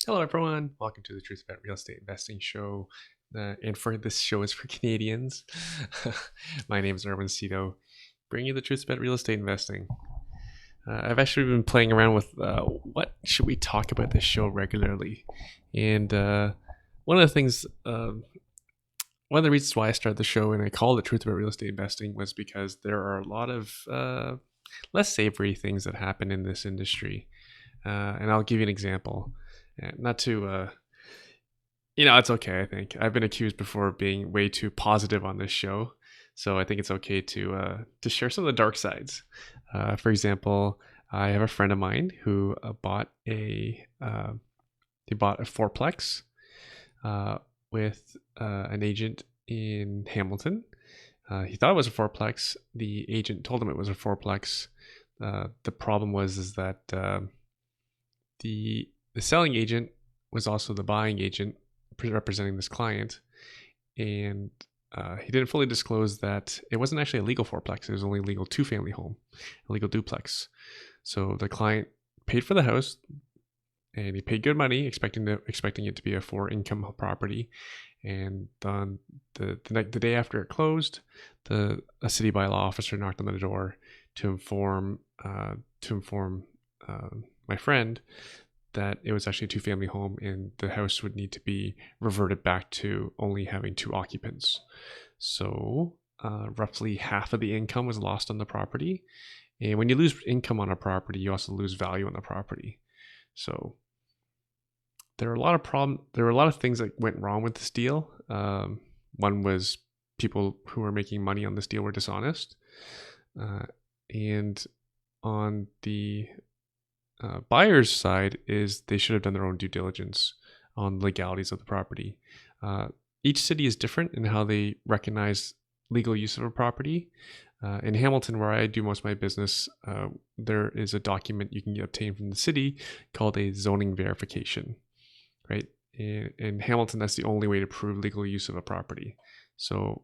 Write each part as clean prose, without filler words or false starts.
Hello, everyone. Welcome to the Truth About Real Estate Investing show. And for this show is for Canadians. My name is Erwin Cito, bringing you the truth about real estate investing. I've actually been playing around with what should we talk about this show regularly, and one of the things, one of the reasons why I started the show and I called it Truth About Real Estate Investing was because there are a lot of less savory things that happen in this industry, and I'll give you an example. Not to, it's okay. I think I've been accused before of being way too positive on this show, so I think it's okay to share some of the dark sides. For example, I have a friend of mine who bought a fourplex with an agent in Hamilton. He thought it was a fourplex. The agent told him it was a fourplex. The problem was that the selling agent was also the buying agent representing this client, and he didn't fully disclose that it wasn't actually a legal fourplex. It was only a legal two-family home, a legal duplex. So the client paid for the house, and he paid good money, expecting it to be a four-income property. And on the day after it closed, a city bylaw officer knocked on the door to inform my friend that it was actually a two-family home and the house would need to be reverted back to only having two occupants. So roughly half of the income was lost on the property. And when you lose income on a property, you also lose value on the property. So there were a lot of things that went wrong with this deal. One was people who were making money on this deal were dishonest. And on the buyer's side is they should have done their own due diligence on the legalities of the property. Each city is different in how they recognize legal use of a property. In Hamilton, where I do most of my business, there is a document you can obtain from the city called a zoning verification, right? In Hamilton, that's the only way to prove legal use of a property. So,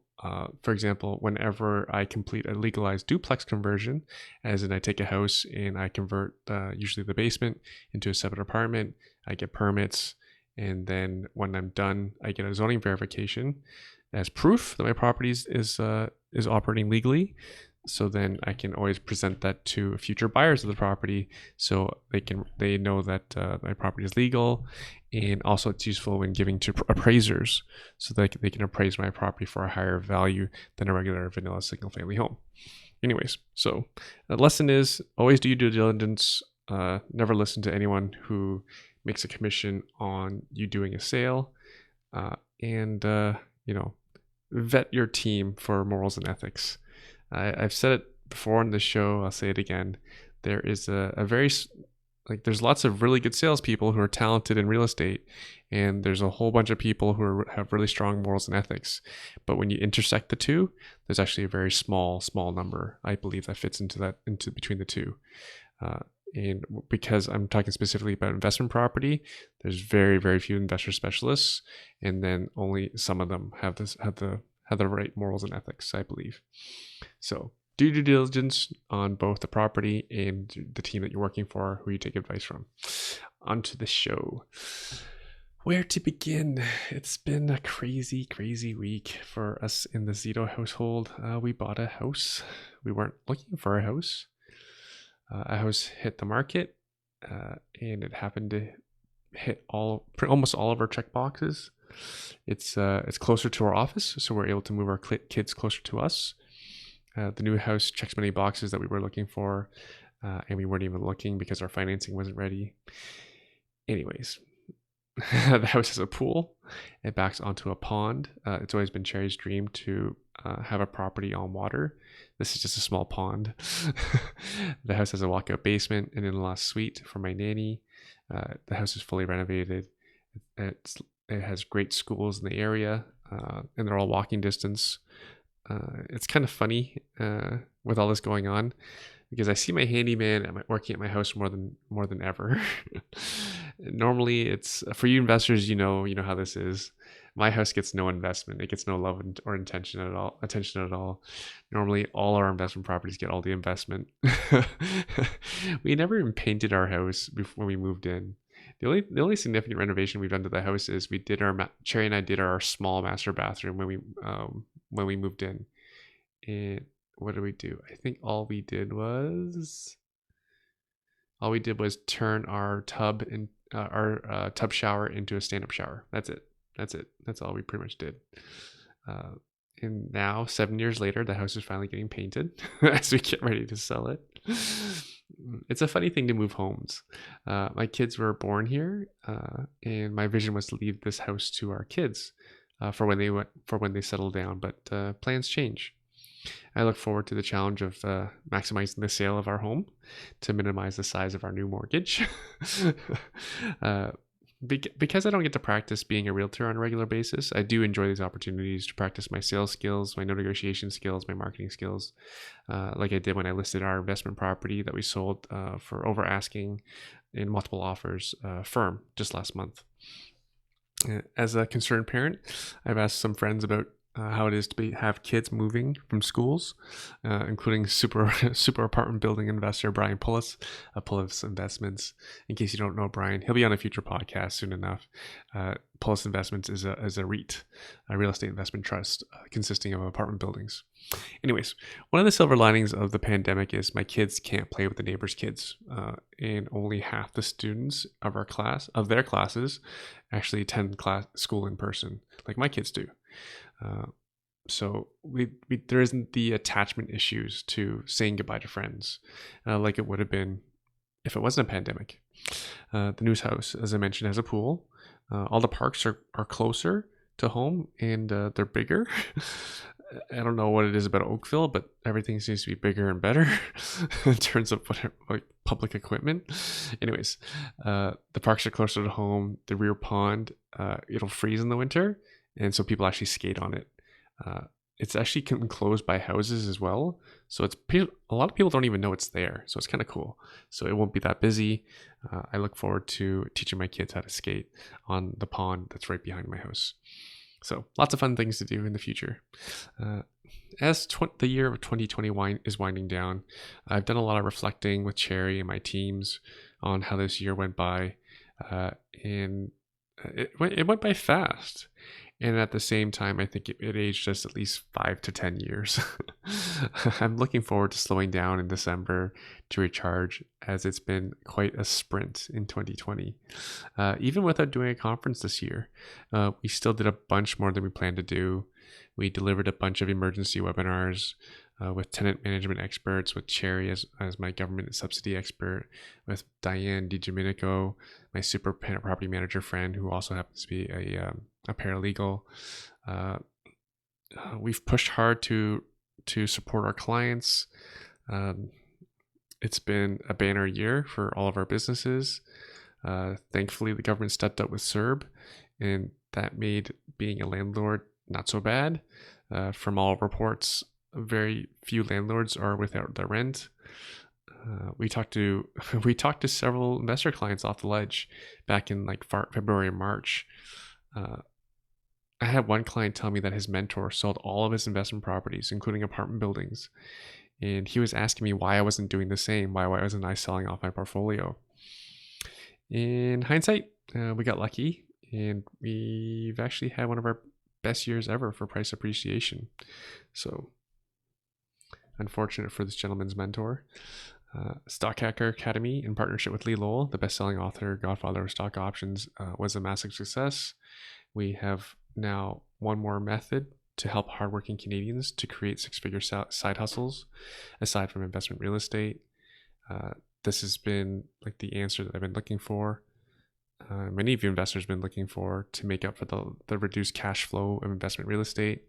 for example, whenever I complete a legalized duplex conversion, as in I take a house and I convert usually the basement into a separate apartment, I get permits, and then when I'm done, I get a zoning verification as proof that my property is operating legally. So then I can always present that to future buyers of the property, so they know that my property is legal, and also it's useful when giving to appraisers, so that they can appraise my property for a higher value than a regular vanilla single family home. Anyways, so the lesson is always do your due diligence. Never listen to anyone who makes a commission on you doing a sale, and vet your team for morals and ethics. I've said it before on this show, I'll say it again. There is there's lots of really good salespeople who are talented in real estate, and there's a whole bunch of people who have really strong morals and ethics. But when you intersect the two, there's actually a very small number, I believe, that fits into between the two. And because I'm talking specifically about investment property, there's very, very few investor specialists, and then only some of them have the right morals and ethics, I believe. So do due diligence on both the property and the team that you're working for, who you take advice from. On to the show. Where to begin? It's been a crazy, crazy week for us in the Zito household. We bought a house. We weren't looking for a house. A house hit the market, and it happened to hit almost all of our check boxes. It's closer to our office, so we're able to move our kids closer to us. The new house checks many boxes that we were looking for, and we weren't even looking because our financing wasn't ready. Anyways, the house has a pool. It backs onto a pond. It's always been Cherry's dream to have a property on water. This is just a small pond. The house has a walkout basement and in-law suite for my nanny. The house is fully renovated. It has great schools in the area, and they're all walking distance. It's kind of funny with all this going on, because I see my handyman working at my house more than ever. Normally, it's for you investors. You know how this is. My house gets no investment. It gets no love or attention at all. Normally, all our investment properties get all the investment. We never even painted our house before we moved in. The only significant renovation we've done to the house is we did Cherry and I did our small master bathroom when we moved in. And what did we do? I think all we did was turn our tub shower into a stand-up shower. That's it. That's all we pretty much did. Uh, and now, 7 years later, the house is finally getting painted as we get ready to sell it. It's a funny thing to move homes. My kids were born here, and my vision was to leave this house to our kids for when they settle down. But plans change. I look forward to the challenge of maximizing the sale of our home to minimize the size of our new mortgage. uh, because I don't get to practice being a realtor on a regular basis, I do enjoy these opportunities to practice my sales skills, my no negotiation skills, my marketing skills, like I did when I listed our investment property that we sold for over asking in multiple offers firm just last month. As a concerned parent, I've asked some friends about how it is to have kids moving from schools, including super apartment building investor Brian Pullis of Pullis Investments. In case you don't know Brian, he'll be on a future podcast soon enough. Pullis Investments is a REIT, a real estate investment trust consisting of apartment buildings. Anyways, one of the silver linings of the pandemic is my kids can't play with the neighbors' kids, and only half the students of their classes actually attend school in person, like my kids do. So there isn't the attachment issues to saying goodbye to friends like it would have been if it wasn't a pandemic. The news house, as I mentioned, has a pool. All the parks are closer to home, and they're bigger. I don't know what it is about Oakville, but everything seems to be bigger and better in terms of like public equipment. Anyways, the parks are closer to home. The rear pond, it'll freeze in the winter, and so people actually skate on it. It's actually enclosed by houses as well, so a lot of people don't even know it's there, so it's kind of cool. So it won't be that busy. I look forward to teaching my kids how to skate on the pond that's right behind my house. So lots of fun things to do in the future. As the year of 2021 is winding down, I've done a lot of reflecting with Cherry and my teams on how this year went by, and it went by fast. And at the same time, I think it aged us at least 5 to 10 years. I'm looking forward to slowing down in December to recharge, as it's been quite a sprint in 2020. Even without doing a conference this year, we still did a bunch more than we planned to do. We delivered a bunch of emergency webinars with tenant management experts, with Cherry as my government subsidy expert, with Diane DiGomenico, my super property manager friend, who also happens to be a paralegal. We've pushed hard to support our clients. It's been a banner year for all of our businesses. Thankfully, the government stepped up with CERB, and that made being a landlord not so bad. From all reports, very few landlords are without their rent. We talked to several investor clients off the ledge back in like February and March. I had one client tell me that his mentor sold all of his investment properties, including apartment buildings, and he was asking me why I wasn't doing the same. Why wasn't I selling off my portfolio? In hindsight, we got lucky, and we've actually had one of our best years ever for price appreciation. So unfortunate for this gentleman's mentor. Stock Hacker Academy, in partnership with Lee Lowell, the best-selling author, godfather of stock options, was a massive success. We have now one more method to help hardworking Canadians to create six-figure side hustles aside from investment real estate. This has been like the answer that I've been looking for. Many of you investors have been looking for to make up for the reduced cash flow of investment real estate.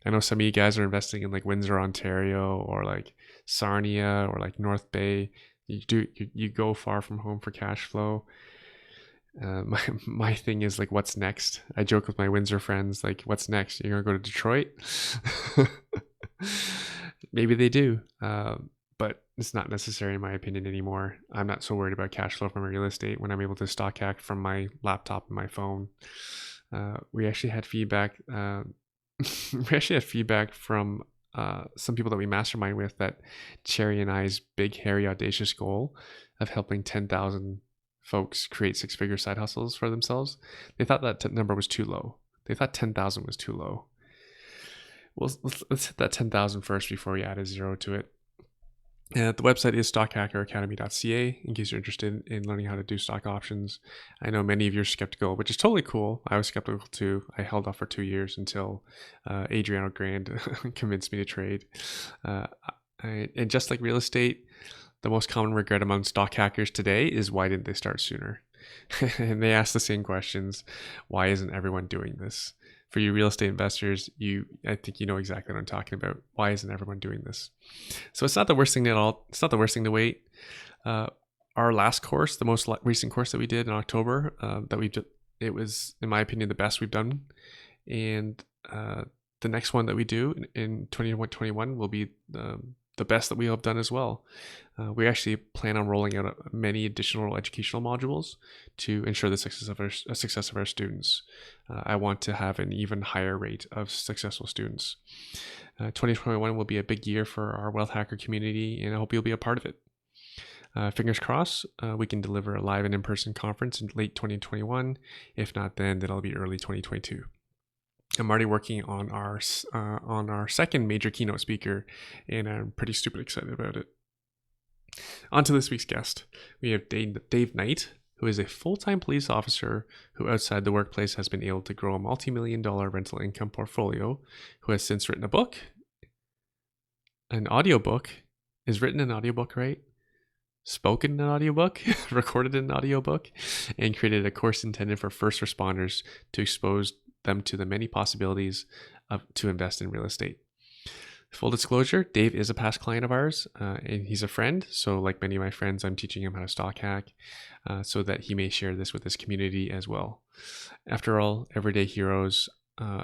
I know some of you guys are investing in like Windsor, Ontario, or like Sarnia, or like North Bay. You go far from home for cash flow. My thing is like, what's next? I joke with my Windsor friends, like, what's next? You're gonna go to Detroit? Maybe they do, but it's not necessary in my opinion anymore. I'm not so worried about cash flow from real estate when I'm able to stock hack from my laptop and my phone. We actually had feedback. From some people that we mastermind with, that Cherry and I's big, hairy, audacious goal of helping 10,000 folks create six-figure side hustles for themselves. They thought that number was too low. They thought 10,000 was too low. Well, let's hit that 10,000 first before we add a zero to it. The website is stockhackeracademy.ca in case you're interested in learning how to do stock options. I know many of you are skeptical, which is totally cool. I was skeptical too. I held off for 2 years until Adriano Grand convinced me to trade. And just like real estate, the most common regret among stock hackers today is why didn't they start sooner? And they ask the same questions. Why isn't everyone doing this? For you real estate investors, I think you know exactly what I'm talking about. Why isn't everyone doing this? So it's not the worst thing at all. It's not the worst thing to wait. Our last course, the most recent course that we did in October, it was, in my opinion, the best we've done. And the next one that we do in 2021 will be the best that we have done as well. We actually plan on rolling out many additional educational modules to ensure the success of our students. I want to have an even higher rate of successful students. 2021 will be a big year for our Wealth Hacker community, and I hope you'll be a part of it. Fingers crossed, we can deliver a live and in-person conference in late 2021. If not, then that'll be early 2022. I'm already working on our second major keynote speaker, and I'm pretty stupid excited about it. On to this week's guest. We have Dave Knight, who is a full-time police officer who outside the workplace has been able to grow a multi-million-dollar rental income portfolio, who has since written a book, an audiobook. Is written an audiobook, right? Spoken in an audiobook, recorded in an audiobook, and created a course intended for first responders to expose them to the many possibilities to invest in real estate. Full disclosure, Dave is a past client of ours, and he's a friend. So like many of my friends, I'm teaching him how to stock hack so that he may share this with his community as well. After all, everyday heroes, first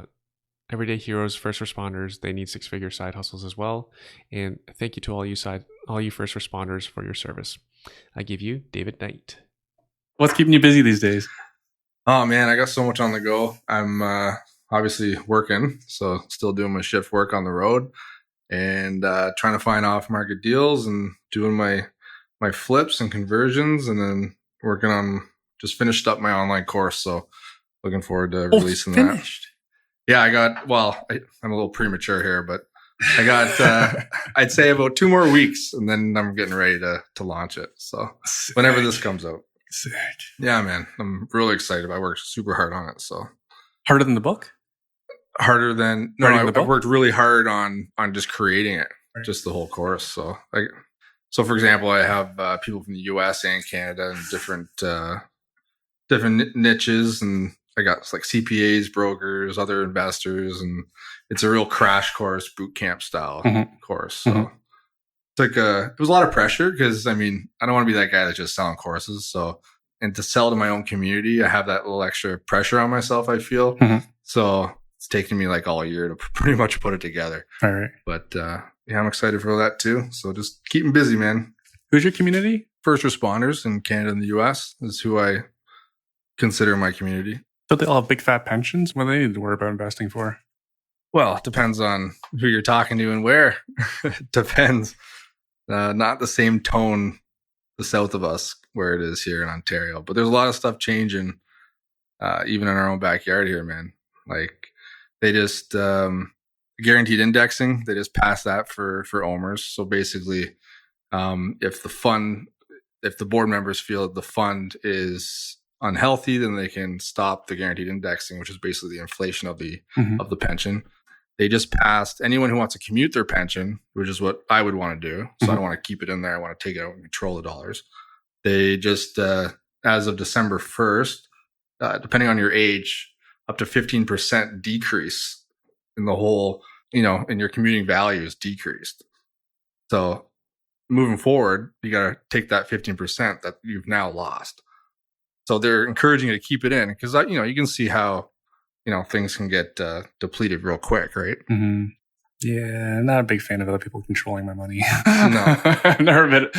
responders, they need six-figure side hustles as well. And thank you to all you first responders for your service. I give you David Knight. What's keeping you busy these days? Oh man, I got so much on the go. I'm obviously working, so still doing my shift work on the road and trying to find off-market deals and doing my flips and conversions, and then working on just finished up my online course. So looking forward to releasing finished. that. Yeah, I'm a little premature here, but I got I'd say about 2 more weeks, and then I'm getting ready to launch it. So whenever this comes out. Sick. Yeah, man. I'm really excited. I worked super hard on it. So harder than the book? Harder than I worked really hard on just creating it, right. Just the whole course. So for example, I have people from the US and Canada and different niches, and I got like CPAs, brokers, other investors, and it's a real crash course, boot camp style course. So it's it was a lot of pressure because I don't want to be that guy that's just selling courses. So, and to sell to my own community, I have that little extra pressure on myself, I feel. So it's taken me like all year to pretty much put it together. All right. But yeah, I'm excited for that too. So just keep them busy, man. Who's your community? First responders in Canada and the US is who I consider my community. So they all have big fat pensions? What do they need to worry about investing for? Well, it depends on who you're talking to and where. It depends. Not the same tone the south of us where it is here in Ontario, but there's a lot of stuff changing even in our own backyard here, man. Like they just guaranteed indexing, they just passed that for OMERs. So basically if the board members feel that the fund is unhealthy, then they can stop the guaranteed indexing, which is basically the inflation of the pension. They just passed anyone who wants to commute their pension, which is what I would want to do. So I don't want to keep it in there. I want to take it out and control the dollars. They just, as of December 1st, depending on your age, up to 15% decrease in the whole, in your commuting value is decreased. So moving forward, you got to take that 15% that you've now lost. So they're encouraging you to keep it in because, you can see how, things can get depleted real quick, right? Yeah, I'm not a big fan of other people controlling my money. No. I've never been.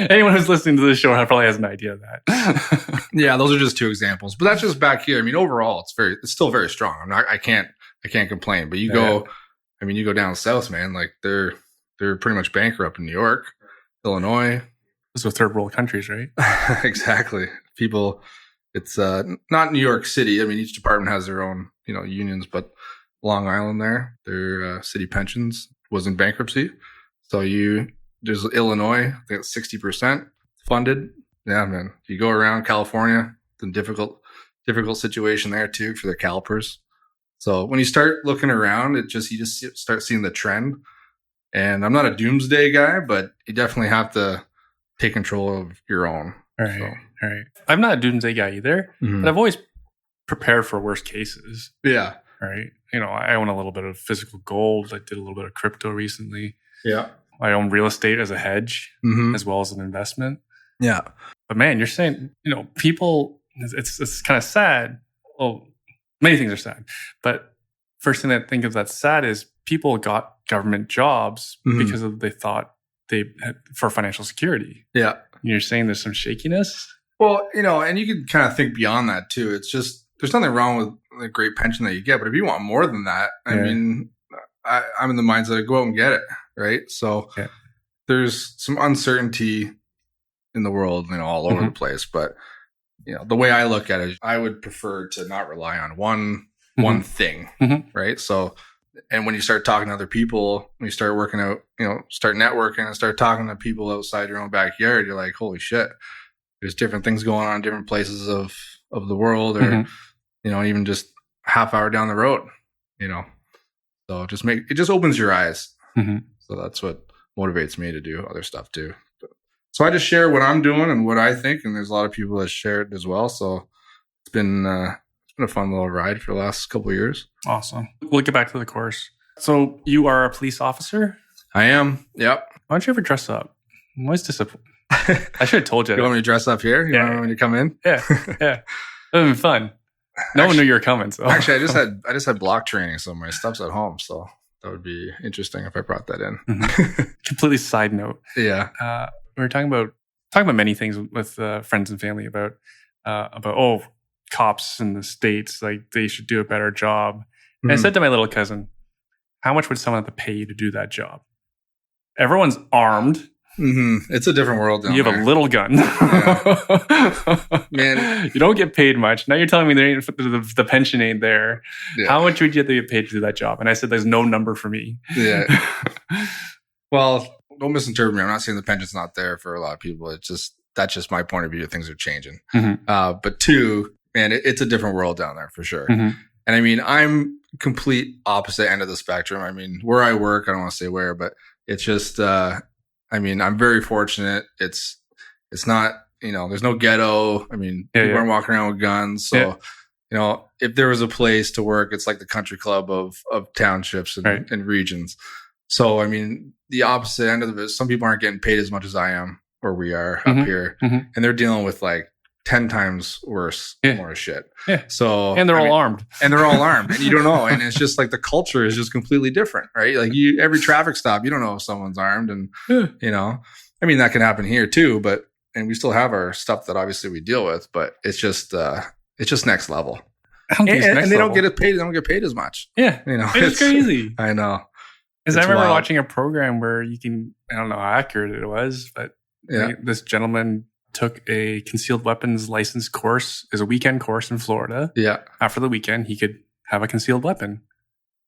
Anyone who's listening to this show probably has an idea of that. Yeah, those are just 2 examples. But that's just back here. overall, it's still very strong. I can't complain. But you go down south, man, like they're pretty much bankrupt in New York, Illinois, Those are third world countries, right? Exactly. People, it's not New York City. I mean, each department has their own, unions, but Long Island there, their city pensions was in bankruptcy. So there's Illinois, I think it's 60% funded. Yeah, man. You go around California, the difficult situation there too for the CalPERS. So when you start looking around, you just start seeing the trend. And I'm not a doomsday guy, but you definitely have to take control of your own. All right. I'm not a doomsday guy either, but I've always prepared for worst cases. Yeah. Right. I own a little bit of physical gold. I did a little bit of crypto recently. Yeah. I own real estate as a hedge as well as an investment. Yeah. But man, you're saying, people, it's kind of sad. Well, many things are sad. But first thing I think of that's sad is people got government jobs because they thought they had for financial security. Yeah. You're saying there's some shakiness? Well, and you can kind of think beyond that too. It's just, there's nothing wrong with the great pension that you get, but if you want more than that, I mean, I'm in the mindset of go out and get it. Right. So there's some uncertainty in the world, all over the place. But, the way I look at it, I would prefer to not rely on one thing. Right. So, and when you start talking to other people, when you start working out, start networking and start talking to people outside your own backyard, you're like, holy shit, there's different things going on in different places of the world or, even just half hour down the road, so it just opens your eyes. So that's what motivates me to do other stuff too. So I just share what I'm doing and what I think. And there's a lot of people that share it as well. So it's been a fun little ride for the last couple of years. Awesome. We'll get back to the course. So you are a police officer? I am. Yep. Why don't you ever dress up? I'm always disappointed. I should have told you. You want me to dress up here? You want me to come in? Yeah. That would have been fun. No one knew you were coming. So actually, I just had block training, so my stuff's at home. So that would be interesting if I brought that in. Completely side note. Yeah. We were talking about many things with friends and family about cops in the States, like they should do a better job. And I said to my little cousin, how much would someone have to pay you to do that job? Everyone's armed. It's a different world down You have there. a little gun. Man. You don't get paid much. Now you're telling me the pension ain't there. Yeah. How much would you have to get paid to do that job? And I said, there's no number for me. Yeah. Well, don't misinterpret me. I'm not saying the pension's not there for a lot of people. That's just my point of view. Things are changing. But two, man, it's a different world down there for sure. And I mean, I'm complete opposite end of the spectrum. I mean, where I work, I don't want to say where, but it's just, I'm very fortunate. It's not, there's no ghetto. I mean, people aren't walking around with guns. So, if there was a place to work, it's like the country club of townships and regions. So, I mean, the opposite end of it, some people aren't getting paid as much as I am or we are up here. And they're dealing with like 10 times worse, more shit. Yeah. So, and they're all armed. And they're all armed. And you don't know. And it's just like the culture is just completely different, right? Like every traffic stop, you don't know if someone's armed. And, that can happen here too. And we still have our stuff that obviously we deal with, but it's just next level. And they don't get paid. They don't get paid as much. Yeah. It's crazy. I know. Because I remember watching a program where I don't know how accurate it was, but this gentleman took a concealed weapons license course as a weekend course in Florida. Yeah. After the weekend, he could have a concealed weapon.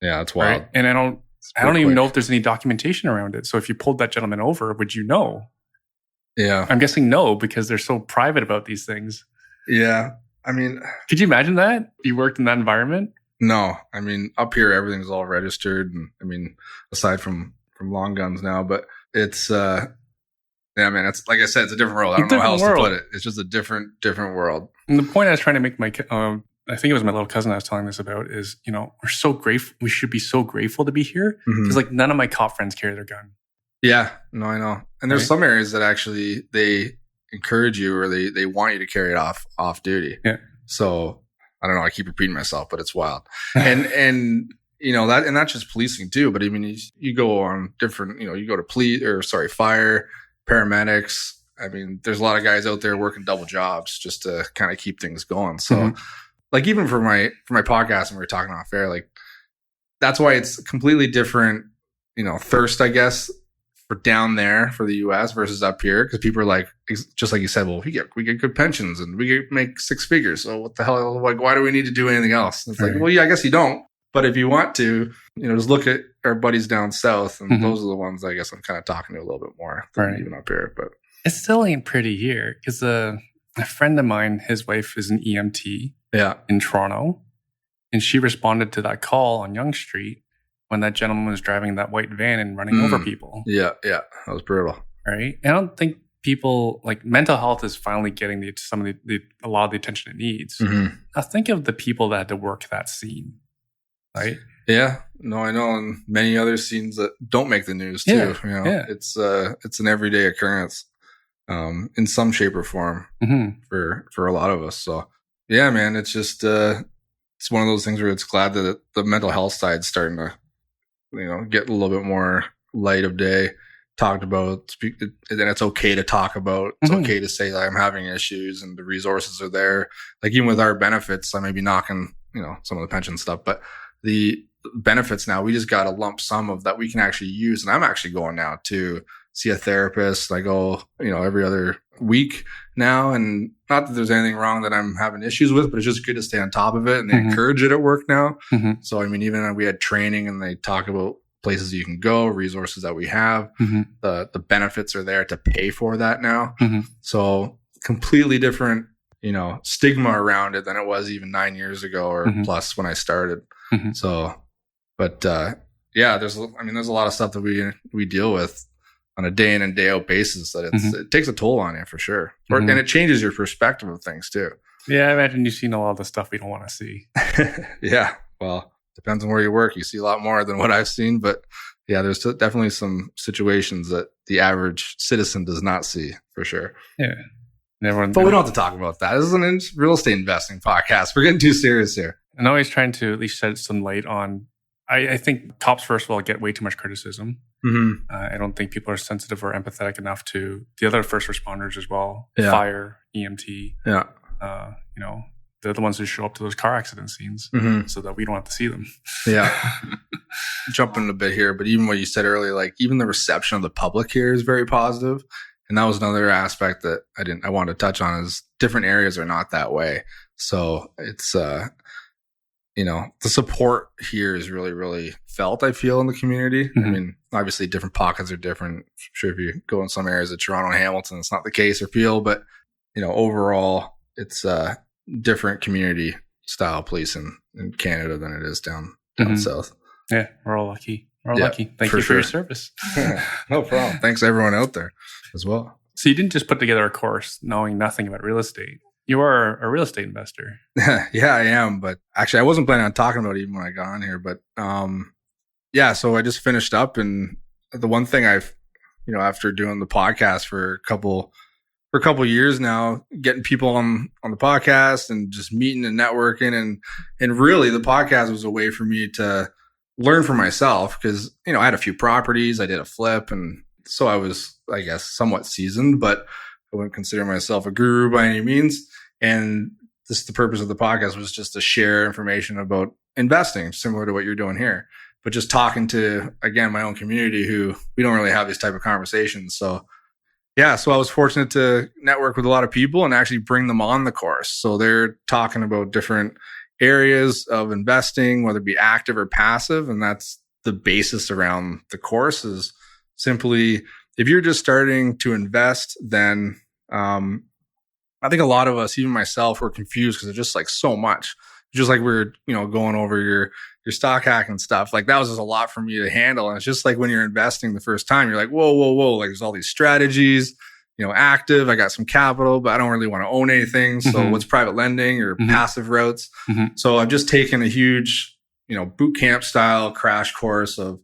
Yeah, that's wild. Right? And I don't even know if there's any documentation around it. So if you pulled that gentleman over, would you know? Yeah. I'm guessing no, because they're so private about these things. Yeah. Could you imagine that? You worked in that environment? No. Up here, everything's all registered. And aside from long guns now, but it's, it's like I said, it's a different world. I don't know how else to put it. It's just a different world. And the point I was trying to make I think it was my little cousin I was telling this about is, we're so grateful. We should be so grateful to be here because like none of my cop friends carry their gun. Yeah, no, I know. And there's some areas that actually they encourage you or they want you to carry it off duty. Yeah. So I don't know. I keep repeating myself, but it's wild. And that, and that's just policing too. But you go on different, you go to fire, paramedics. There's a lot of guys out there working double jobs just to kind of keep things going. So like even for my podcast, and we were talking off air, like that's why it's completely different, thirst, I guess, for down there for the US versus up here, because people are like, just like you said, well, we get good pensions and make six figures. So what the hell, like, why do we need to do anything else? And it's like, well, yeah, I guess you don't. But if you want to, just look at our buddies down south, and those are the ones I guess I'm kind of talking to a little bit more than even up here. But it still ain't pretty here, because a friend of mine, his wife is an EMT in Toronto, and she responded to that call on Yonge Street when that gentleman was driving that white van and running over people. Yeah, that was brutal. Right? I don't think people, like, mental health is finally getting a lot of the attention it needs. Now think of the people that had to work that scene. Right? Yeah. No, I know. And many other scenes that don't make the news too. It's an everyday occurrence, in some shape or form for a lot of us. So yeah, man, it's just, it's one of those things where it's glad that the mental health side's starting to, get a little bit more light of day, talked about, and it's okay to talk about. It's okay to say that I'm having issues, and the resources are there. Like, even with our benefits, I may be knocking, some of the pension stuff, but the benefits now, we just got a lump sum of that we can actually use. And I'm actually going now to see a therapist. I go, every other week now. And not that there's anything wrong that I'm having issues with, but it's just good to stay on top of it. And they encourage it at work now. So, I mean, even we had training, and they talk about places you can go, resources that we have. The benefits are there to pay for that now. So completely different, stigma around it than it was even 9 years ago or plus when I started. So, but there's a lot of stuff that we deal with on a day in and day out basis that it takes a toll on you for sure. And it changes your perspective of things too. Yeah, I imagine you've seen a lot of the stuff we don't want to see. Yeah, well, depends on where you work. You see a lot more than what I've seen, but yeah, there's definitely some situations that the average citizen does not see for sure. Yeah. But we don't have to talk about that. This is a real estate investing podcast. We're getting too serious here. I'm always trying to at least shed some light on, I think cops, first of all, get way too much criticism. I don't think people are sensitive or empathetic enough to the other first responders as well. Fire, EMT. They're the ones who show up to those car accident scenes so that we don't have to see them. Jumping a bit here, but even what you said earlier, like, even the reception of the public here is very positive. And that was another aspect that I wanted to touch on, is different areas are not that way. So it's, the support here is really, really felt, I feel, in the community. I mean, obviously different pockets are different. I'm sure if you go in some areas of Toronto and Hamilton, it's not the case or feel, but, overall it's a different community style police in Canada than it is down south. Yeah, we're all lucky. Lucky. Thank you for your service. No problem. Thanks to everyone out there as well. So you didn't just put together a course knowing nothing about real estate. You are a real estate investor. Yeah, I am. But actually, I wasn't planning on talking about it even when I got on here. But so I just finished up. And the one thing I've, after doing the podcast for a couple years now, getting people on the podcast and just meeting and networking. And really, the podcast was a way for me to learn for myself, because, I had a few properties, I did a flip, and so I was, I guess, somewhat seasoned, but I wouldn't consider myself a guru by any means. And the purpose of the podcast was just to share information about investing, similar to what you're doing here, but just talking to, again, my own community, who we don't really have these type of conversations. So I was fortunate to network with a lot of people and actually bring them on the course. So they're talking about different areas of investing, whether it be active or passive. And that's the basis around the course, is simply, if you're just starting to invest, then I think a lot of us, even myself, were confused because it's just like so much. Just like we're, going over your stock hacking stuff. Like, that was just a lot for me to handle. And it's just like when you're investing the first time, you're like, whoa. Like, there's all these strategies, active. I got some capital, but I don't really want to own anything. So what's private lending or passive routes? So I've just taken a huge, boot camp style crash course of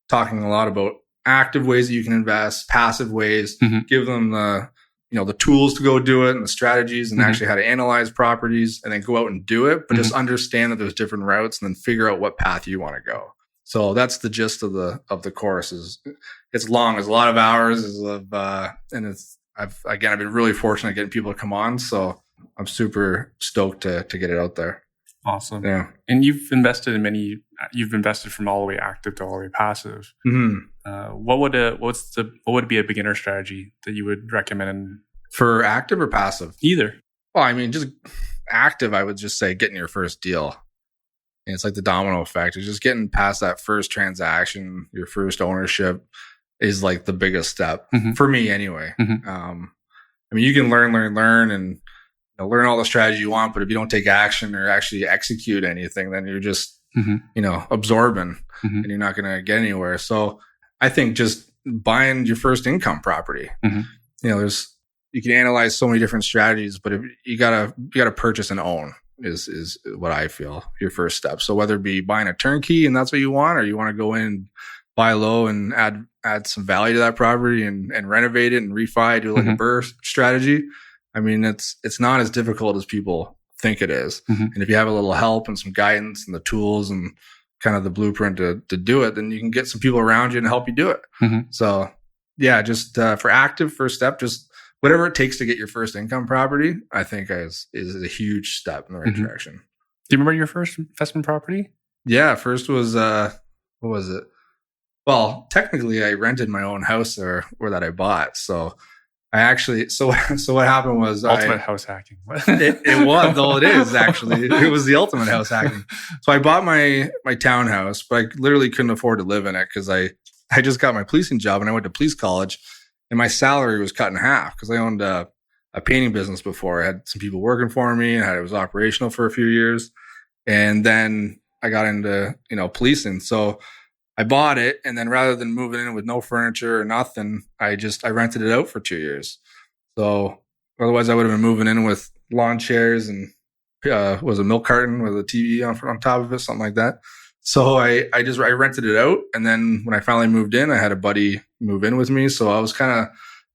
talking a lot about active ways that you can invest, passive ways, give them the tools to go do it and the strategies and actually how to analyze properties and then go out and do it. But just understand that there's different routes and then figure out what path you want to go. So that's the gist of the course. It's long. There's a lot of hours and I've been really fortunate getting people to come on. So I'm super stoked to get it out there. Awesome. Yeah. And you've invested from all the way active to all the way passive. What would be a beginner strategy that you would recommend? For active or passive? Either. Well, I mean, just active, I would just say getting your first deal. And it's like the domino effect. It's just getting past that first transaction, your first ownership is like the biggest step for me anyway. I mean, you can learn and learn all the strategy you want, but if you don't take action or actually execute anything, then you're just, absorbing and you're not going to get anywhere. So I think just buying your first income property, you can analyze so many different strategies, but if you gotta purchase and own is what I feel your first step. So whether it be buying a turnkey and that's what you want, or you want to go in and buy low and add some value to that property and renovate it and refi, do like a burst strategy. I mean, it's not as difficult as people think it is. And if you have a little help and some guidance and the tools and kind of the blueprint to do it, then you can get some people around you and help you do it. So yeah, just for active first step, just whatever it takes to get your first income property, I think is a huge step in the right direction. Do you remember your first investment property? Yeah, first was what was it? Well, technically, I rented my own house there that I bought. So I actually, so what happened was ultimate house hacking. it was, though it is actually, it was the ultimate house hacking. So I bought my townhouse, but I literally couldn't afford to live in it because I just got my policing job and I went to police college. And my salary was cut in half because I owned a painting business before. I had some people working for me and it was operational for a few years. And then I got into, policing. So I bought it. And then rather than moving in with no furniture or nothing, I rented it out for 2 years. So otherwise I would have been moving in with lawn chairs and was a milk carton with a TV on top of it, something like that. So I rented it out. And then when I finally moved in, I had a buddy move in with me. So I was kind of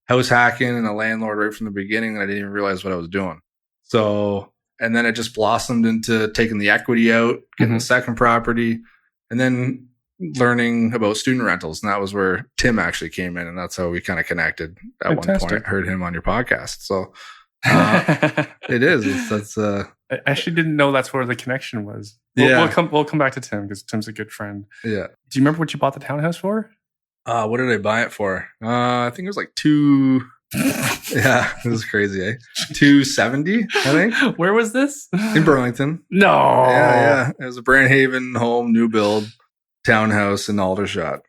house hacking and a landlord right from the beginning. And I didn't even realize what I was doing. So, and then it just blossomed into taking the equity out, getting the second property, and then learning about student rentals. And that was where Tim actually came in. And that's how we kind of connected at Fantastic. one point. I heard him on your podcast. So it is. That's I actually didn't know that's where the connection was. Yeah. We'll come back to Tim because Tim's a good friend. Yeah. Do you remember what you bought the townhouse for? What did I buy it for? I think it was like two. Yeah, it was crazy, eh? 270, I think. Where was this? In Burlington. No. Yeah. It was a Brandhaven home, new build townhouse in Aldershot.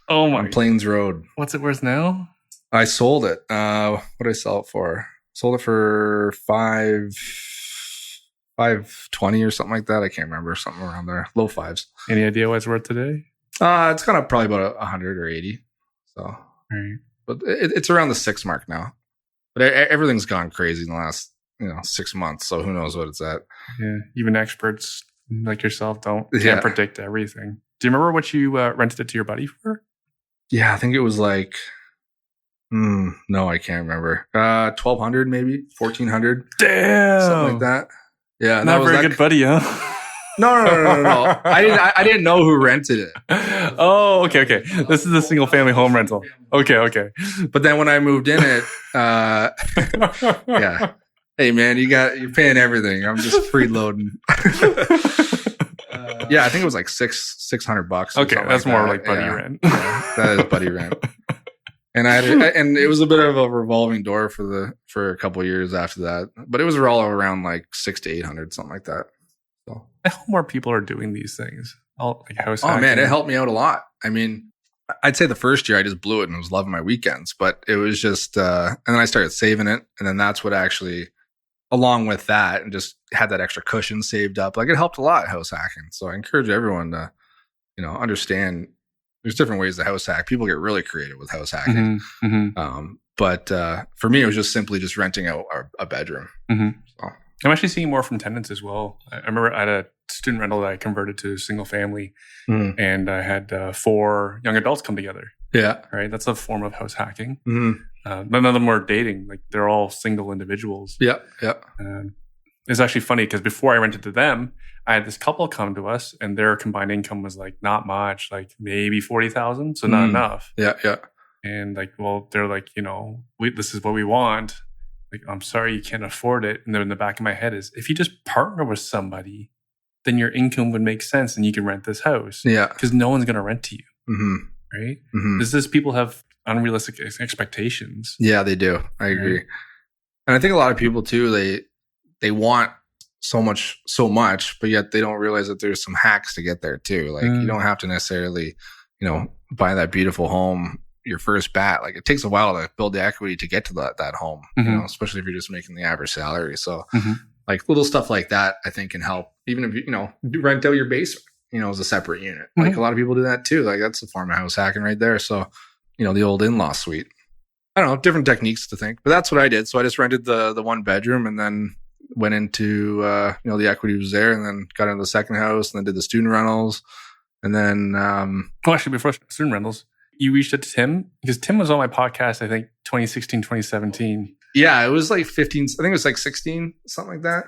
Oh my. On Plains Road. What's it worth now? I sold it. What did I sell it for? Sold it for $520 or something like that. I can't remember, something around there. Low fives. Any idea what it's worth today? It's gonna probably about 100 or 80. So, right. But it's around the 6 mark now. But everything's gone crazy in the last 6 months. So who knows what it's at? Yeah, even experts like yourself can't predict everything. Do you remember what you rented it to your buddy for? Yeah, I think it was like. No, I can't remember. 1,200 maybe, 1,400. Damn, something like that. Yeah, not very good buddy, huh? No. I didn't know who rented it. Oh, okay. This is a single family home rental. Okay. But then when I moved in it, yeah. Hey man, you're paying everything. I'm just freeloading. Yeah, I think it was like $600. Okay, that's more like buddy rent. Yeah, that is buddy rent. And and it was a bit of a revolving door for a couple of years after that, but it was all around like 600 to 800, something like that. So I hope more people are doing these things. House hacking. Man, it helped me out a lot. I mean, I'd say the first year I just blew it and was loving my weekends, but it was just, and then I started saving it, and then that's what actually, along with that, and just had that extra cushion saved up. Like it helped a lot, house hacking. So I encourage everyone to, understand. There's different ways to house hack. People get really creative with house hacking. But for me, it was just simply just renting out a bedroom. So. I'm actually seeing more from tenants as well. I remember I had a student rental that I converted to single family, and I had 4 young adults come together. Yeah. Right. That's a form of house hacking. None of them were dating. Like they're all single individuals. Yeah. It's actually funny because before I rented to them, I had this couple come to us and their combined income was like not much, like maybe 40,000. So not enough. Yeah. And like, well, they're like, this is what we want. Like, I'm sorry, you can't afford it. And then in the back of my head is, if you just partner with somebody, then your income would make sense and you can rent this house. Yeah. Because no one's going to rent to you, Mm-hmm. right? Mm-hmm. This is people have unrealistic expectations. Yeah, they do. I agree. Right. And I think a lot of people too, they want so much, but yet they don't realize that there's some hacks to get there too. Like you don't have to necessarily, buy that beautiful home your first bat. Like it takes a while to build the equity to get to that home, especially if you're just making the average salary. So like little stuff like that, I think can help. Even if you rent out your basement, as a separate unit. Like a lot of people do that too. Like that's a form of house hacking right there. So, the old in-law suite. I don't know, different techniques to think, but that's what I did. So I just rented the one bedroom and then went into, the equity was there, and then got into the second house and then did the student rentals. And then, actually, before student rentals, you reached out to Tim because Tim was on my podcast, I think 2016, 2017. Yeah, it was like 15, I think it was like 16, something like that.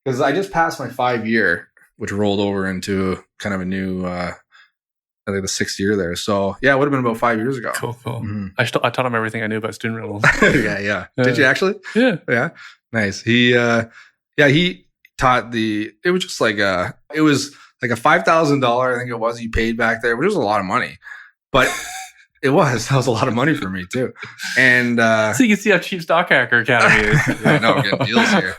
Because I just passed my 5-year, which rolled over into kind of a new, I think the 6th year there. So yeah, it would have been about 5 years ago. Cool. Mm-hmm. I taught him everything I knew about student rentals. Yeah. Did you actually? Yeah. Nice. He taught it was just like it was like a $5,000, I think it was, he paid back there, which was a lot of money, but that was a lot of money for me too. And so you can see how cheap Stock Hacker Academy is. I know, we're getting deals here.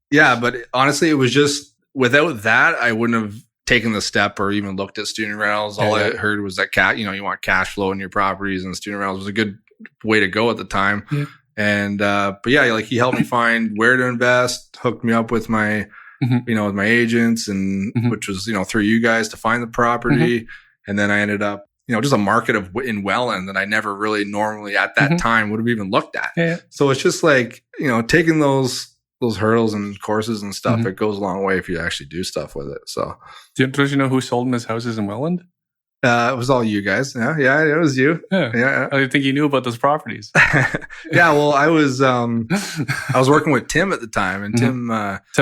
Yeah, but honestly, it was just without that, I wouldn't have taken the step or even looked at student rentals. All I heard was that you want cash flow in your properties, and student rentals was a good way to go at the time. Yeah. And but yeah, like he helped me find where to invest, hooked me up with my with my agents, and which was through you guys to find the property. And then I ended up just a market in Welland that I never really normally at that time would have even looked at. Yeah. So it's just like taking those hurdles and courses and stuff, it goes a long way if you actually do stuff with it. So, don't you know who sold him his houses in Welland? It was all you guys. Yeah, it was you. Yeah. I didn't think you knew about those properties. Yeah, well, I was working with Tim at the time, and Tim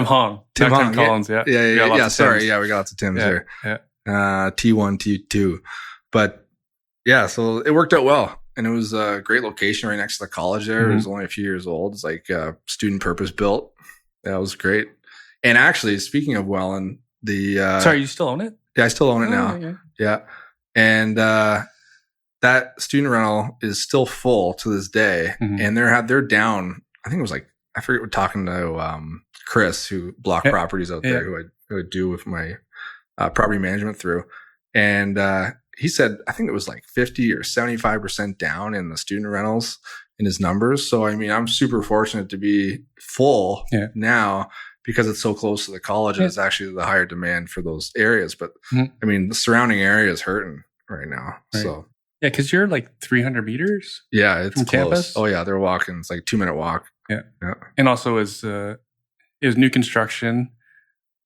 Hong, Tim Collins. Yeah. Sorry, we got lots of Tims here. Yeah. T1, T2, but yeah, so it worked out well. And it was a great location right next to the college there. It was only a few years old. It's like student purpose built. That was great. And actually, speaking of Welland, sorry, you still own it? Yeah, I still own it now. Yeah. And that student rental is still full to this day. And they're down. I think it was like, I forget, we're talking to Chris, who blocked properties out there, who I do with my property management through. And he said, I think it was like 50 or 75% down in the student rentals in his numbers. So, I mean, I'm super fortunate to be full now because it's so close to the college and it's actually the higher demand for those areas. But I mean, the surrounding area is hurting right now. Right. So, yeah, because you're like 300 meters. Yeah, it's from close. Campus. Oh, yeah, they're walking. It's like 2-minute walk. Yeah. And also, it was new construction.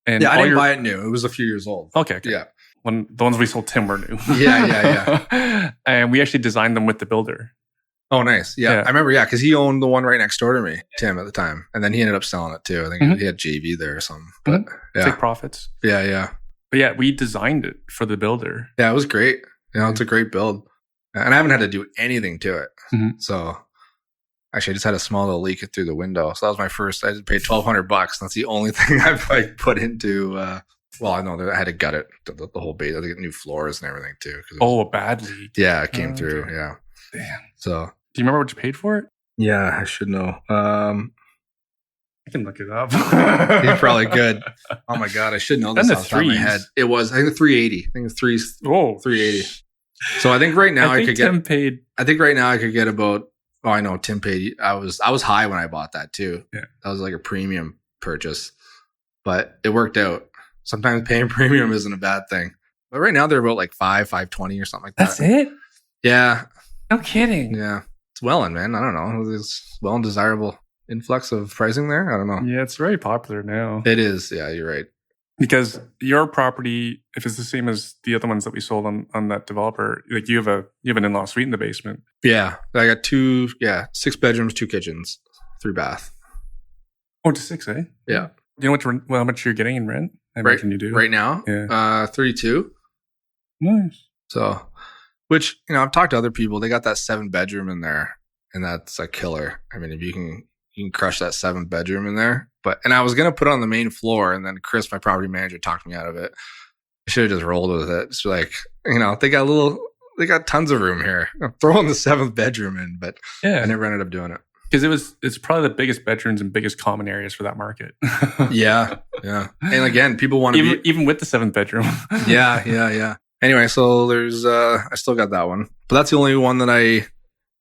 And I didn't buy it new. It was a few years old. Okay. Yeah. When the ones we sold Tim were new. Yeah. And we actually designed them with the builder. Oh, nice. Yeah. I remember, because he owned the one right next door to me, Tim, at the time. And then he ended up selling it too. I think he had JV there or something. But take profits. Yeah. But yeah, we designed it for the builder. Yeah, it was great. It's a great build. And I haven't had to do anything to it. So actually, I just had a small little leak through the window. So that was my first. I paid $1,200. That's the only thing I've like put into. Well, I know that I had to gut it, the whole base. I had to get new floors and everything too. A bad leak. Yeah, it came through. Okay. Yeah. Damn. So, do you remember what you paid for it? Yeah, I should know. I can look it up. You're probably good. Oh my god, I should know this off the top of my head. It was, I think, 380. I think it's 380. So I think right now I could get. Tim paid. I think right now I could get about. Oh, I know Tim paid. I was high when I bought that too. Yeah, that was like a premium purchase, but it worked out. Sometimes paying premium isn't a bad thing. But right now they're about like $520 or something like that. That's it? Yeah. No kidding. Yeah. It's Welland, man. I don't know. There's Welland desirable influx of pricing there. I don't know. Yeah, it's very popular now. It is. Yeah, you're right. Because your property, if it's the same as the other ones that we sold on that developer, like you have an in-law suite in the basement. Yeah. I got 6 bedrooms, 2 kitchens, 3 bath. Oh, to 6, eh? Yeah. Do you know how much you're getting in rent? Right, can you do right now? Yeah. 32. Nice. So, which, I've talked to other people, they got that 7 bedroom in there and that's a killer. I mean, if you can, you can crush that 7th bedroom in there. And I was going to put it on the main floor, and then Chris, my property manager, talked me out of it. I should have just rolled with it. It's like, they got tons of room here. I'm throwing the 7th bedroom in, but I never ended up doing it. Because it's probably the biggest bedrooms and biggest common areas for that market. Yeah. And again, people want to even with the 7th bedroom. Yeah. Anyway, so there's I still got that one, but that's the only one that I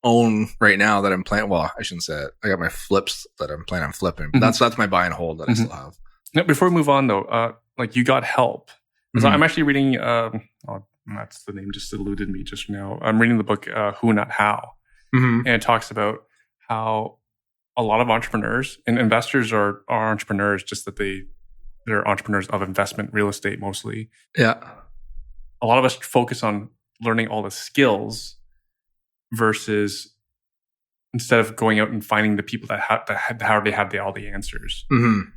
own right now that I'm planning. Well, I shouldn't say it. I got my flips that I'm planning on flipping. But that's my buy and hold that I still have. Now, before we move on though, like you got help. So I'm actually reading. That's the name just eluded me just now. I'm reading the book Who Not How, and it talks about how a lot of entrepreneurs and investors are entrepreneurs, just that they're entrepreneurs of investment, real estate mostly. Yeah. A lot of us focus on learning all the skills versus instead of going out and finding the people that already have all the answers.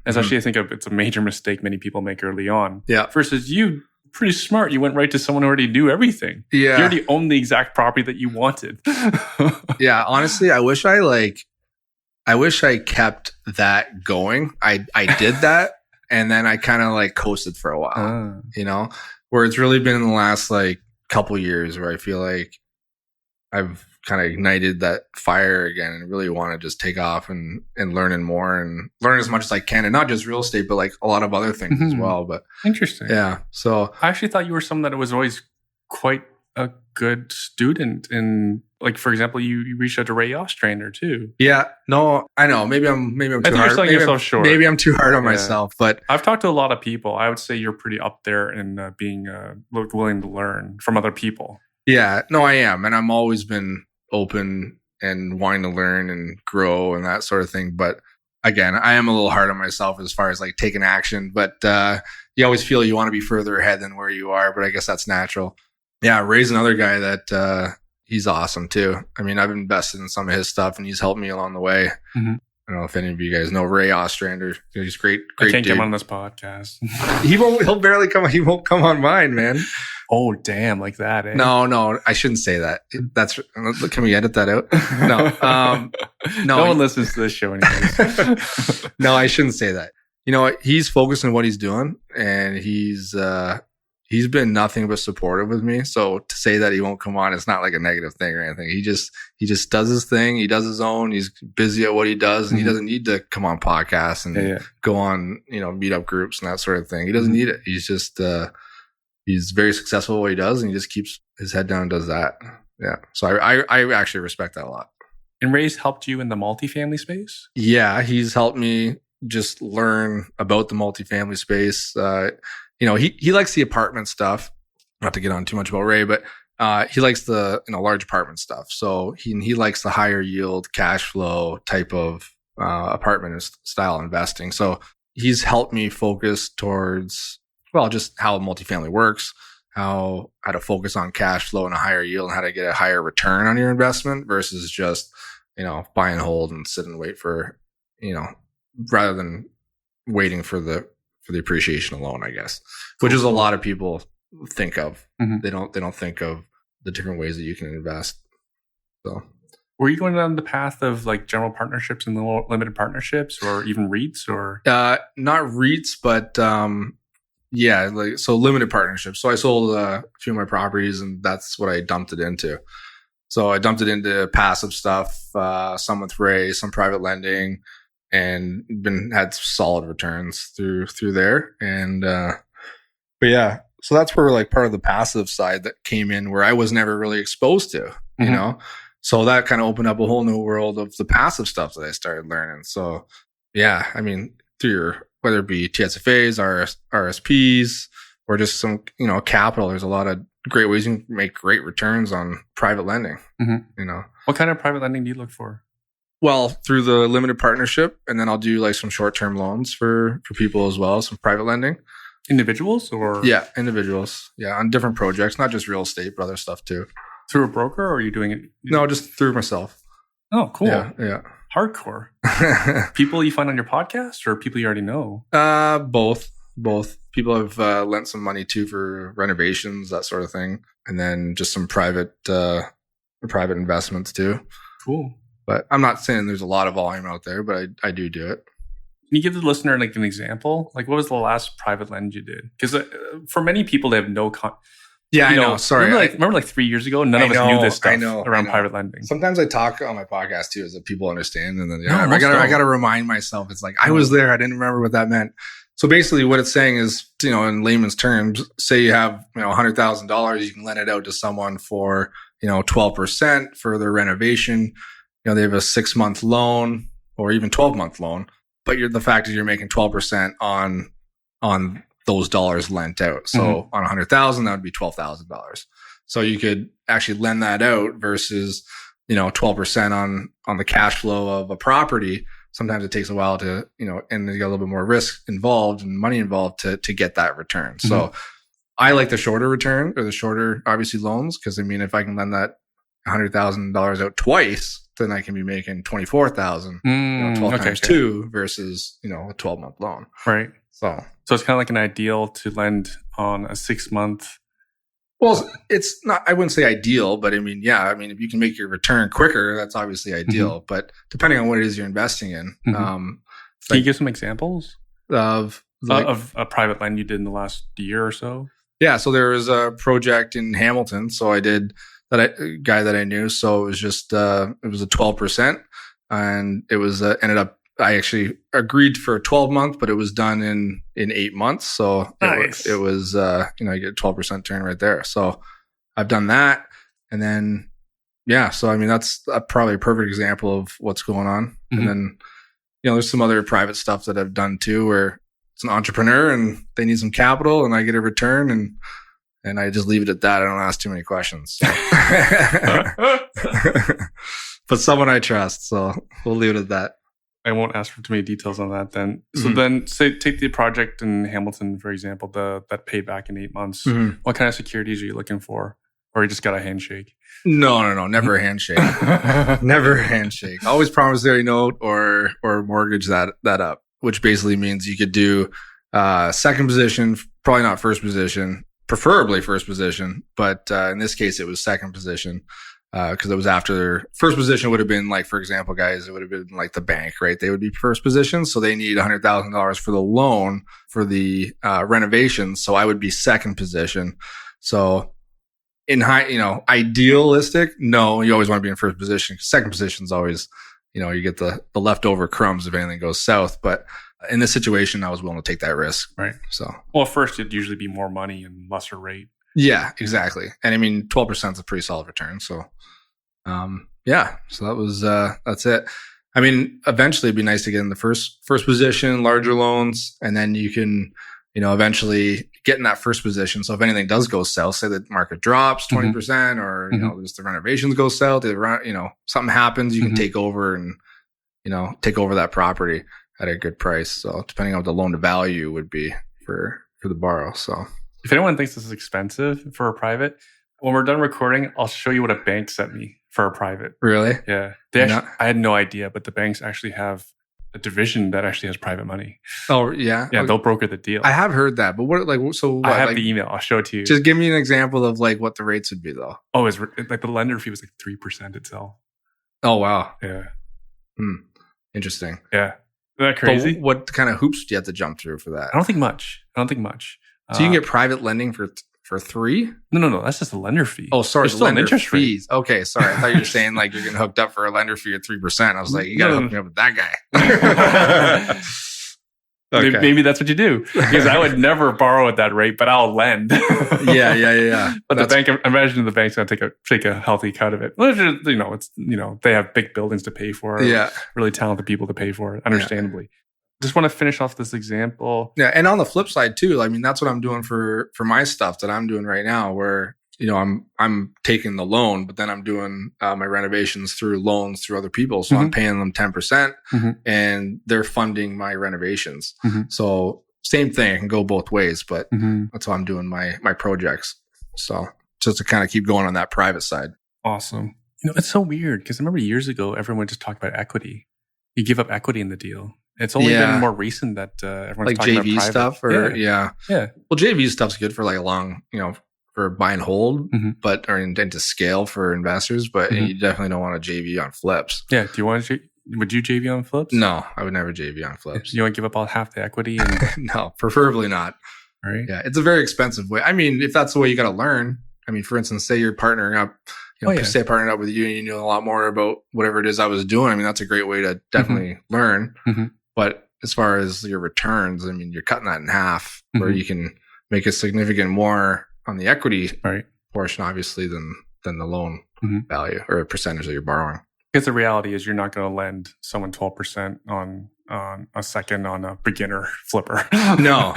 Essentially, I think it's a major mistake many people make early on. Yeah. Versus you, pretty smart. You went right to someone who already knew everything. Yeah. You already owned the exact property that you wanted. Yeah. Honestly, I wish I kept that going. I did that, and then I kind of like coasted for a while, where it's really been in the last like couple years where I feel like I've kind of ignited that fire again and really want to just take off and learn more and learn as much as I can, and not just real estate, but like a lot of other things as well. But interesting. Yeah. So I actually thought you were someone that was always quite a good student. And like, for example, you reached out to Ray Ostrander too. Yeah. No, I know. Maybe I'm too hard. You're selling yourself short. Maybe I'm too hard on myself, but I've talked to a lot of people. I would say you're pretty up there in being willing to learn from other people. Yeah. No, I am. And I'm always been open and wanting to learn and grow and that sort of thing. But again, I am a little hard on myself as far as like taking action, but you always feel you want to be further ahead than where you are, but I guess that's natural. Yeah. Ray's another guy that he's awesome too. I mean, I've invested in some of his stuff and he's helped me along the way. I don't know if any of you guys know Ray Ostrander. He's great. I can't dude. come on this podcast. He'll barely come. He won't come on mine, man. Oh, damn. Like that. Eh? No, I shouldn't say that. Can we edit that out? No. No one listens to this show anyways. No, I shouldn't say that. You know what? He's focused on what he's doing, and he's been nothing but supportive with me. So to say that he won't come on, it's not like a negative thing or anything. He just does his thing. He does his own. He's busy at what he does, and he doesn't need to come on podcasts and go on, meetup groups and that sort of thing. He doesn't need it. He's just he's very successful at what he does, and he just keeps his head down and does that. Yeah. So I actually respect that a lot. And Ray's helped you in the multifamily space? Yeah, he's helped me just learn about the multifamily space. He likes the apartment stuff. Not to get on too much about Ray, but he likes the large apartment stuff. So he likes the higher yield cash flow type of apartment style investing. So he's helped me focus towards just how multifamily works, how to focus on cash flow and a higher yield, and how to get a higher return on your investment versus just buy and hold and sit and wait for rather than waiting for the appreciation alone, I guess, which is a lot of people think of. They don't think of the different ways that you can invest. So, were you going down the path of like general partnerships and limited partnerships, or even REITs, or not REITs, but so limited partnerships. So I sold a few of my properties, and that's what I dumped it into. So I dumped it into passive stuff, some with Ray, some private lending, and had solid returns through there. And but yeah, so that's where like part of the passive side that came in, where I was never really exposed to, so that kind of opened up a whole new world of the passive stuff that I started learning. So yeah, I mean, through whether it be TSFAs, RSPs, or just some capital, there's a lot of great ways you can make great returns on private lending. What kind of private lending do you look for? Well, through the limited partnership, and then I'll do like some short-term loans for people as well, some private lending. Individuals or? Yeah, individuals. Yeah, on different projects, not just real estate, but other stuff too. Through a broker, or are you doing it? No, just through myself. Oh, cool. Yeah. Hardcore. People you find on your podcast, or people you already know? Both. People have lent some money too for renovations, that sort of thing, and then just some private investments too. Cool. But I'm not saying there's a lot of volume out there, but I do it. Can you give the listener like an example? Like, what was the last private lend you did? Because for many people, they have no Yeah, I know. Sorry. Remember 3 years ago, none of us knew this stuff around private lending. Sometimes I talk on my podcast too, as that people understand, and then I got to remind myself. It's like I was there. I didn't remember what that meant. So basically, what it's saying is, in layman's terms, say you have $100,000, you can lend it out to someone for 12% for their renovation. They have a 6-month loan or even 12-month loan, but the fact is you're making 12% on those dollars lent out. So on 100,000, that would be $12,000. So you could actually lend that out versus 12% on the cash flow of a property. Sometimes it takes a while to and you got a little bit more risk involved and money involved to get that return. So I like the shorter return or the shorter obviously loans, because if I can lend that $100,000 out twice, then I can be making 24,000 12 times 2 versus a 12-month loan. Right. So it's kind of like an ideal to lend on a 6-month. Well, it's not, I wouldn't say ideal, but if you can make your return quicker, that's obviously ideal. But depending on what it is you're investing in. Can you give some examples of a private lend you did in the last year or so? Yeah. So there was a project in Hamilton. So I did guy that I knew. So it was just, it was a 12%, and it was, ended up, I actually agreed for a 12-month, but it was done in 8 months. So nice. it was, you get a 12% turn right there. So I've done that. And then, so that's probably a perfect example of what's going on. And then, there's some other private stuff that I've done too, where it's an entrepreneur and they need some capital and I get a return, and I just leave it at that. I don't ask too many questions. So. But someone I trust, so we'll leave it at that. I won't ask for too many details on that then. So then take the project in Hamilton, for example, that paid back in 8 months. What kind of securities are you looking for? Or you just got a handshake? No. Never a handshake. Never a handshake. Always promissory note or mortgage that up, which basically means you could do second position, probably not first position, preferably first position. But in this case, it was second position. Because it was after first position would have been like, for example, guys, it would have been like the bank, right? They would be first position. So they need $100,000 for the loan for the renovations. So I would be second position. So in idealistic, no, you always want to be in first position, because second position is always, you get the leftover crumbs if anything goes south. But in this situation, I was willing to take that risk. Right. So, well, first it'd usually be more money and lesser rate. Yeah, exactly. And 12% is a pretty solid return. So, so that was, that's it. Eventually it'd be nice to get in the first position, larger loans, and then you can, eventually get in that first position. So if anything does go south, say the market drops 20% or, just the renovations go south, something happens, you can take over and, take over that property at a good price. So depending on what the loan to value would be for the borrow. So. If anyone thinks this is expensive for a private, when we're done recording, I'll show you what a bank sent me for a private. Really? Yeah. I had no idea, but the banks actually have a division that actually has private money. Oh, yeah? Yeah, they'll broker the deal. I have heard that, but I have the email. I'll show it to you. Just give me an example of what the rates would be though. Oh, it's like the lender fee was 3% itself. Oh, wow. Yeah. Interesting. Yeah. Isn't that crazy? But what kind of hoops do you have to jump through for that? I don't think much. So you can get private lending for 3? No. That's just the lender fee. Oh, sorry. There's still an interest fees. rate. Okay, sorry. I thought you were saying you're getting hooked up for a lender fee at 3%. I was like, you got to hook me up with that guy. Okay. Maybe that's what you do, because I would never borrow at that rate, but I'll lend. Yeah. But the bank, imagine the bank's going to take a healthy cut of it. Well, they have big buildings to pay for. Yeah. Really talented people to pay for it, understandably. Just want to finish off this example. Yeah. And on the flip side too, that's what I'm doing for my stuff that I'm doing right now, where, I'm taking the loan, but then I'm doing my renovations through loans through other people. So I'm paying them 10% and they're funding my renovations. So same thing, I can go both ways, but that's how I'm doing my projects. So just to kind of keep going on that private side. Awesome. It's so weird, because I remember years ago, everyone just talked about equity. You give up equity in the deal. It's only been more recent that everyone's talking JV about private stuff, or yeah. Well, JV stuff's good for a long, for buy and hold, Mhm. but or intent to scale for investors, but Mhm. you definitely don't want to JV on flips. Yeah. Do you want to? Would you JV on flips? No, I would never JV on flips. You want to give up all half the equity and No, preferably not. right? Yeah, it's a very expensive way. I mean, if that's the way you got to learn. I mean, for instance, say you're partnering up, say partnering up with you and you know a lot more about whatever it is I was doing. I mean, that's a great way to definitely learn. Mhm. But as far as your returns, I mean, you're cutting that in half where Mhm. you can make a significant more on the equity Right. portion, obviously, than the loan Mhm. value or a percentage that you're borrowing. Because the reality is, you're not going to lend someone 12% on a second on a beginner flipper. No,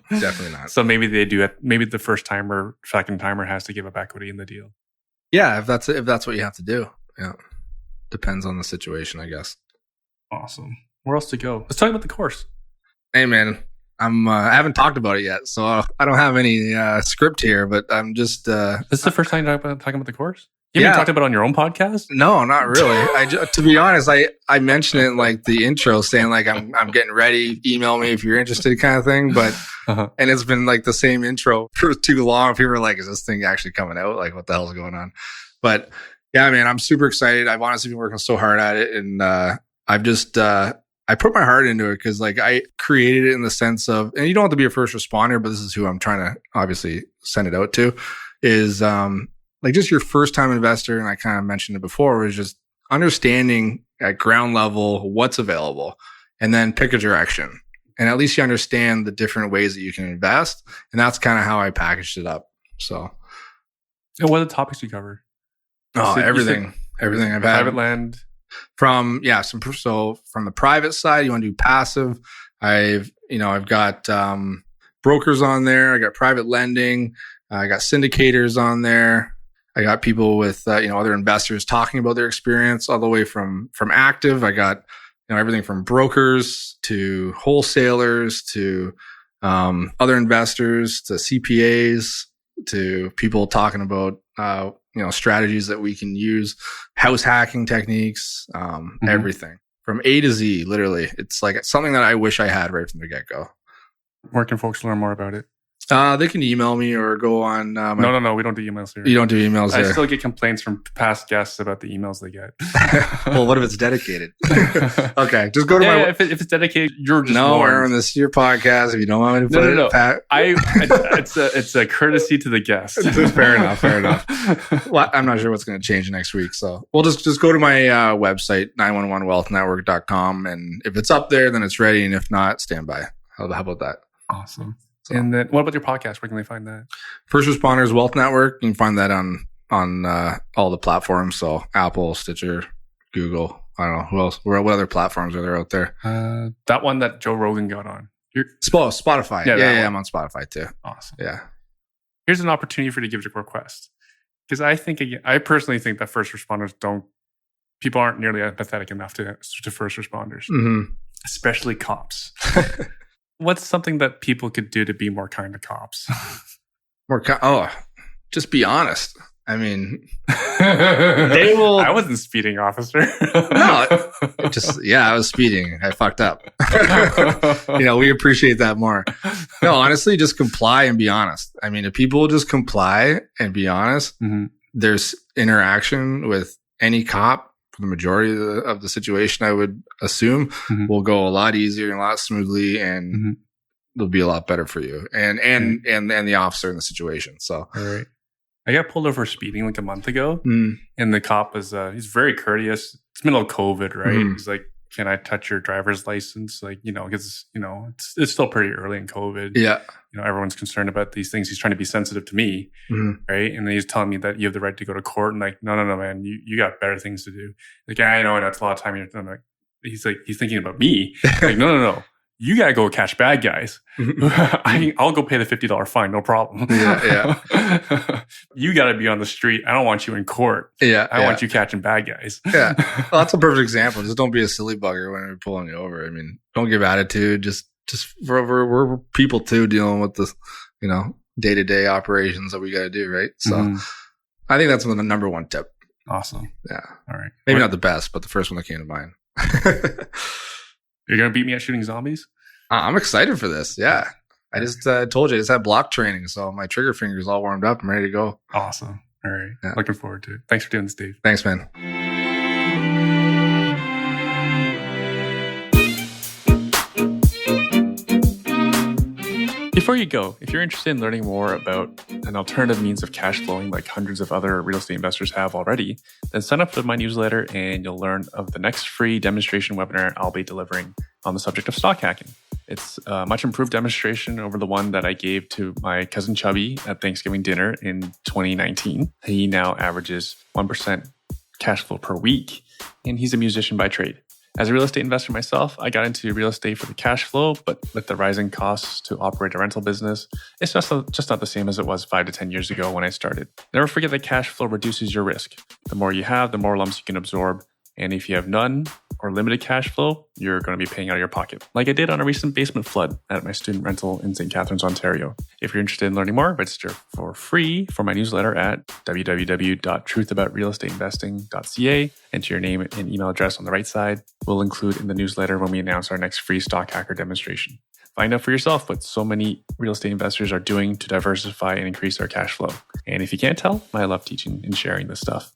definitely not. So maybe they do it. Maybe the first timer, second timer has to give up equity in the deal. Yeah, if that's what you have to do. Yeah, depends on the situation, I guess. Awesome. Where else to go? Let's talk about the course. Hey, man, I haven't talked about it yet, so I don't have any script here, but I'm just. This is the first time you're talking about the course? You haven't Yeah. talked about it on your own podcast? No, not really. To be honest, I mentioned it in like the intro, saying like I'm getting ready. Email me if you're interested, kind of thing. But and it's been like the same intro for too long. People are like, "Is this thing actually coming out? Like, what the hell's going on?" But yeah, man, I'm super excited. I've honestly been working so hard at it, and I've just I put my heart into it because like I created it in the sense of, and you don't have to be a first responder, but this is who I'm trying to obviously send it out to, is like just your first time investor. And I kind of mentioned it before, was just understanding at ground level what's available and then pick a direction. And at least you understand the different ways that you can invest. And that's kind of how I packaged it up. So. And what are the topics you cover? Oh, everything I've had. Private land. From the private side, you want to do passive. I've got brokers on there. I got private lending. I got syndicators on there. I got people with other investors talking about their experience all the way from active. I got everything from brokers to wholesalers to other investors to CPAs to people talking about strategies that we can use, house hacking techniques, everything from A to Z. Literally, it's like something that I wish I had right from the get go. Where can folks learn more about it? They can email me or go on. No, we don't do emails here. You don't do emails I there. still get complaints from past guests about the emails they get. Well, what if it's dedicated? Okay, just go to my. If it's dedicated, you're just no, warned. Aaron, this is your podcast. If you don't want me to put No. it, Pat. It's a courtesy to the guest. Fair enough. Well, I'm not sure what's going to change next week, so we'll just go to my website 911wealthnetwork.com, and if it's up there, then it's ready, and if not, stand by. How about that? Awesome. So. And then, what about your podcast? Where can they find that? First Responders Wealth Network. You can find that on all the platforms. So Apple, Stitcher, Google. I don't know who else. What other platforms are there out there? That one that Joe Rogan got on. Spotify. Yeah. I'm on Spotify too. Awesome. Yeah. Here's an opportunity for you to give a request, because I personally think that first responders people aren't nearly empathetic enough to first responders, especially cops. What's something that people could do to be more kind to cops? Just be honest. I mean, they will. I wasn't speeding, officer. No, I was speeding. I fucked up. We appreciate that more. No, honestly, just comply and be honest. I mean, if people will just comply and be honest, there's interaction with any cop. For the majority of the situation, I would assume will go a lot easier and a lot smoothly, and it'll be a lot better for you and the officer in the situation. So, all right. I got pulled over speeding like a month ago, and the cop was he's very courteous. It's middle of COVID, right? He's like, "Can I touch your driver's license?" Like, because it's still pretty early in COVID. Yeah. Everyone's concerned about these things. He's trying to be sensitive to me, right? And then he's telling me that you have the right to go to court. And like, no, man, you got better things to do. Like, I know, and that's a lot of time. I'm like, he's thinking about me. Like, no. You gotta go catch bad guys. I'll go pay the $50 fine, no problem. Yeah. You gotta be on the street. I don't want you in court. Yeah. I want you catching bad guys. Yeah. Well, that's a perfect example. Just don't be a silly bugger when we're pulling you over. I mean, don't give attitude. Just we're people too, dealing with this, day-to-day operations that we got to do, right? So I think that's the number one tip. Awesome. Yeah. All right. Maybe not the best, but the first one that came to mind. You're going to beat me at shooting zombies? I'm excited for this. Yeah. I just told you I just had block training, so my trigger finger's all warmed up. I'm ready to go. Awesome. All right. Yeah. Looking forward to it. Thanks for doing this, Dave. Thanks, man. Before you go, if you're interested in learning more about an alternative means of cash flowing like hundreds of other real estate investors have already, then sign up for my newsletter and you'll learn of the next free demonstration webinar I'll be delivering on the subject of stock hacking. It's a much improved demonstration over the one that I gave to my cousin Chubby at Thanksgiving dinner in 2019. He now averages 1% cash flow per week, and he's a musician by trade. As a real estate investor myself, I got into real estate for the cash flow, but with the rising costs to operate a rental business, it's just not the same as it was 5 to 10 years ago when I started. Never forget that cash flow reduces your risk. The more you have, the more lumps you can absorb. And if you have none or limited cash flow, you're going to be paying out of your pocket, like I did on a recent basement flood at my student rental in St. Catharines, Ontario. If you're interested in learning more, register for free for my newsletter at www.truthAboutRealEstateInvesting.ca. Enter your name and email address on the right side. We'll include in the newsletter when we announce our next free stock hacker demonstration. Find out for yourself what so many real estate investors are doing to diversify and increase their cash flow. And if you can't tell, I love teaching and sharing this stuff.